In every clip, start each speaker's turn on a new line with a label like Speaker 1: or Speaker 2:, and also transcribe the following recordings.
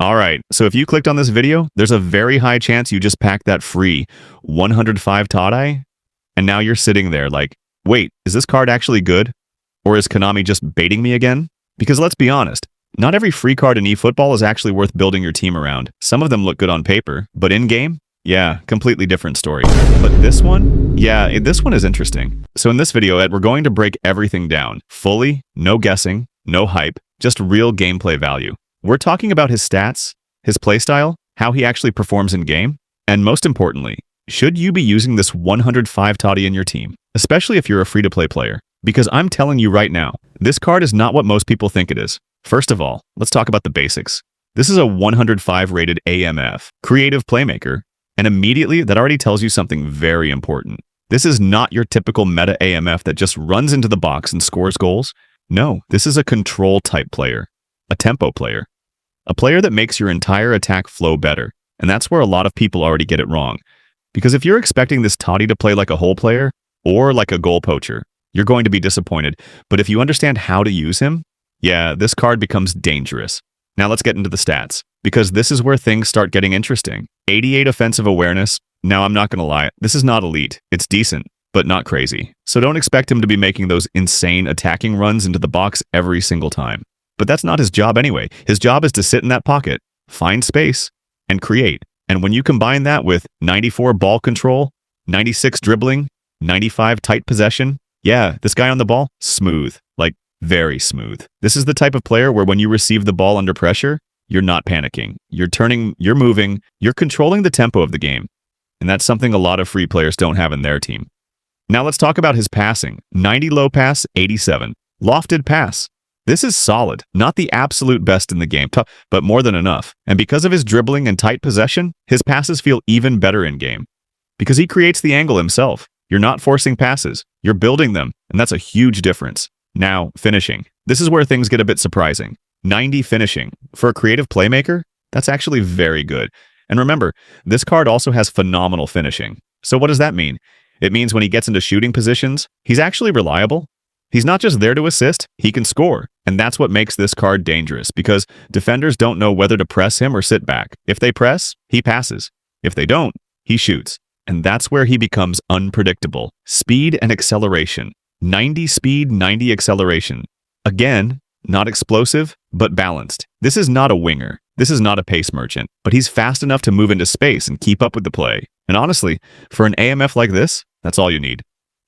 Speaker 1: Alright, so if you clicked on this video, there's a very high chance you just packed that free 105 Totti, and now you're sitting there like, wait, is this card actually good? Or is Konami just baiting me again? Because let's be honest, not every free card in eFootball is actually worth building your team around. Some of them look good on paper, but in-game? Yeah, completely different story. But this one? Yeah, this one is interesting. So in this video, Ed, we're going to break everything down. Fully, no guessing, no hype, just real gameplay value. We're talking about his stats, his playstyle, how he actually performs in-game, and most importantly, should you be using this 105 Totti in your team, especially if you're a free-to-play player? Because I'm telling you right now, this card is not what most people think it is. First of all, let's talk about the basics. This is a 105 rated AMF, creative playmaker, and immediately that already tells you something very important. This is not your typical meta AMF that just runs into the box and scores goals. No, this is a control type player, a tempo player. A player that makes your entire attack flow better, and that's where a lot of people already get it wrong. Because if you're expecting this Totti to play like a hole player, or like a goal poacher, you're going to be disappointed. But if you understand how to use him, yeah, this card becomes dangerous. Now let's get into the stats, because this is where things start getting interesting. 88 offensive awareness. Now I'm not going to lie, this is not elite. It's decent, but not crazy. So don't expect him to be making those insane attacking runs into the box every single time. But that's not his job anyway. His job is to sit in that pocket, find space, and create. And when you combine that with 94 ball control, 96 dribbling, 95 tight possession, yeah, this guy on the ball, smooth, like very smooth. This is the type of player where when you receive the ball under pressure, you're not panicking. You're turning, you're moving, you're controlling the tempo of the game. And that's something a lot of free players don't have in their team. Now let's talk about his passing. 90 low pass, 87. Lofted pass. This is solid, not the absolute best in the game, but more than enough. And because of his dribbling and tight possession, his passes feel even better in-game. Because he creates the angle himself. You're not forcing passes, you're building them, and that's a huge difference. Now, finishing. This is where things get a bit surprising. 90 finishing. For a creative playmaker, that's actually very good. And remember, this card also has phenomenal finishing. So what does that mean? It means when he gets into shooting positions, he's actually reliable. He's not just there to assist, he can score. And that's what makes this card dangerous, because defenders don't know whether to press him or sit back. If they press, he passes. If they don't, he shoots. And that's where he becomes unpredictable. Speed and acceleration. 90 speed, 90 acceleration. Again, not explosive, but balanced. This is not a winger. This is not a pace merchant, but he's fast enough to move into space and keep up with the play. And honestly, for an AMF like this, that's all you need.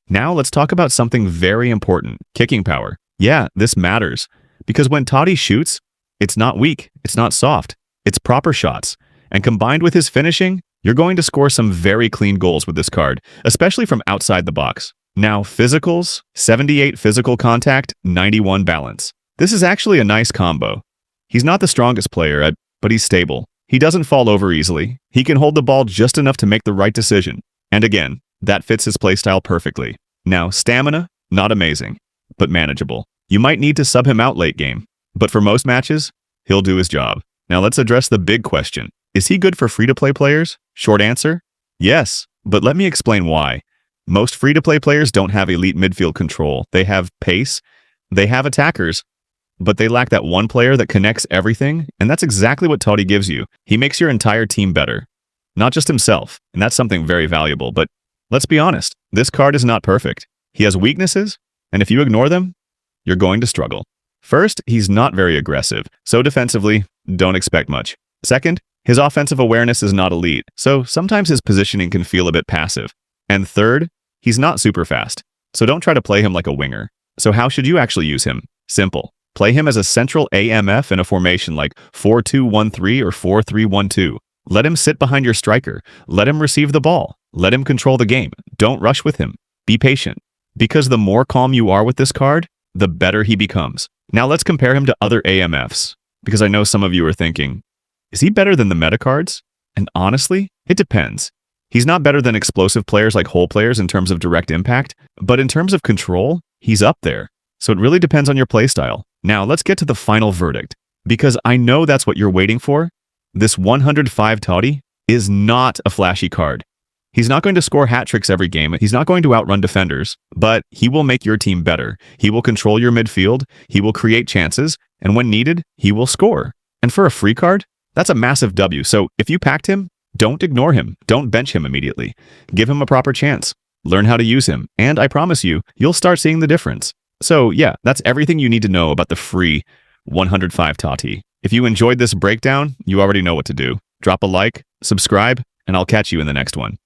Speaker 1: Now let's talk about something very important, kicking power. Yeah, this matters, because when Totti shoots, it's not weak, it's not soft, it's proper shots. And combined with his finishing, you're going to score some very clean goals with this card, especially from outside the box. Now, physicals, 78 physical contact, 91 balance. This is actually a nice combo. He's not the strongest player, but he's stable. He doesn't fall over easily. He can hold the ball just enough to make the right decision. And again, that fits his playstyle perfectly. Now, stamina, not amazing, but manageable. You might need to sub him out late game, but for most matches, he'll do his job. Now let's address the big question. Is he good for free-to-play players? Short answer, yes, but let me explain why. Most free-to-play players don't have elite midfield control. They have pace, they have attackers, but they lack that one player that connects everything, and that's exactly what Totti gives you. He makes your entire team better, not just himself, and that's something very valuable. But let's be honest, this card is not perfect. He has weaknesses, and if you ignore them, you're going to struggle. First, he's not very aggressive, so defensively, don't expect much. Second, his offensive awareness is not elite, so sometimes his positioning can feel a bit passive. And third, he's not super fast, so don't try to play him like a winger. So how should you actually use him? Simple. Play him as a central AMF in a formation like 4-2-1-3 or 4-3-1-2. Let him sit behind your striker. Let him receive the ball. Let him control the game. Don't rush with him. Be patient. Because the more calm you are with this card, the better he becomes. Now let's compare him to other AMFs, because I know some of you are thinking, is he better than the meta cards? And honestly, it depends. He's not better than explosive players like hole players in terms of direct impact, but in terms of control, he's up there. So it really depends on your playstyle. Now let's get to the final verdict, because I know that's what you're waiting for. This 105 Totti is not a flashy card. He's not going to score hat tricks every game. He's not going to outrun defenders, but he will make your team better. He will control your midfield. He will create chances, and when needed, he will score. And for a free card, That's a massive W. So if you packed him, don't ignore him. Don't bench him immediately. Give him a proper chance. Learn how to use him. And I promise you, you'll start seeing the difference. So yeah, that's everything you need to know about the free 105 Totti. If you enjoyed this breakdown, you already know what to do. Drop a like, subscribe, and I'll catch you in the next one.